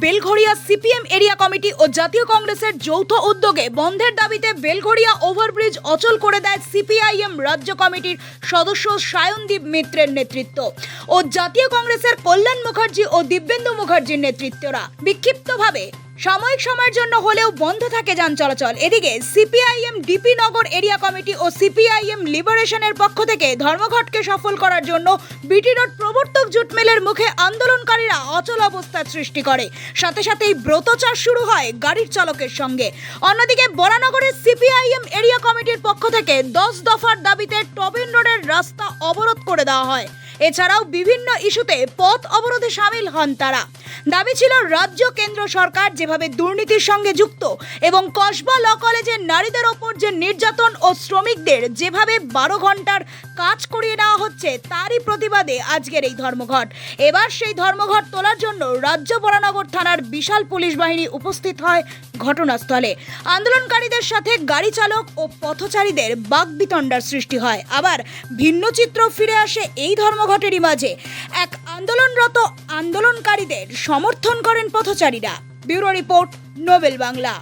Belgharia CPM area committee ও জাতীয় কংগ্রেসের যৌথ উদ্যোগে বন্ধের দাবিতে বেলঘড়িয়া ওভারব্রিজ অচল করে দেয় সিপিআইএম রাজ্য কমিটির সদস্য সায়নদীপ মিত্রের নেতৃত্ব ও জাতীয় কংগ্রেসের কল্যাণ মুখার্জি ও দিব্যেন্দু মুখার্জির নেতৃত্বরা। বিক্ষিপ্তভাবে সাময়িক সময়ের জন্য হলেও বন্ধ থাকে যান চলাচল। এদিকে সিপিআইএম ডিপি নগর এরিয়া কমিটি ও সিপিআইএম লিবারেশনের পক্ষ থেকে ধর্মঘটকে সফল করার জন্য বিটি রোড প্রবর্তক জুট মিলের মুখে আন্দোলনকারীরা অচল অবস্থার সৃষ্টি করে। সাথে সাথেই ব্রতচার শুরু হয় গাড়ির চালকের সঙ্গে। অন্যদিকে বরানগরের সিপিআইএম এরিয়া কমিটির পক্ষ থেকে 10 দফার দাবিতে টবেন রোডের রাস্তা অবরোধ করে দেওয়া হয়। এছাড়াও বিভিন্ন ইস্যুতে পথ অবরোধে সামিল হন তারা। দাবি ছিল রাজ্য কেন্দ্র সরকার যেভাবে দুর্নীতির সঙ্গে যুক্ত এবং কসবা ল কলেজের নারীদের ওপর যে নির্যাতন ও শ্রমিকদের যেভাবে 12 ঘন্টার কাজ করিয়ে নেওয়া হচ্ছে তারই প্রতিবাদে আজকের এই ধর্মঘট। এবার সেই ধর্মঘট তোলার জন্য রাজ্য বরানগর থানার বিশাল পুলিশ বাহিনী উপস্থিত হয় ঘটনাস্থলে। আন্দোলনকারীদের সাথে গাড়ি চালক ও পথচারীদের বাকবিতণ্ডার সৃষ্টি হয়। আবার ভিন্ন চিত্র ফিরে আসে এই ধর্মঘটেরই মাঝে। এক আন্দোলনরত আন্দোলনকারীদের সমর্থন করেন পথচারীরা। Bureau report, Nobel Bangla.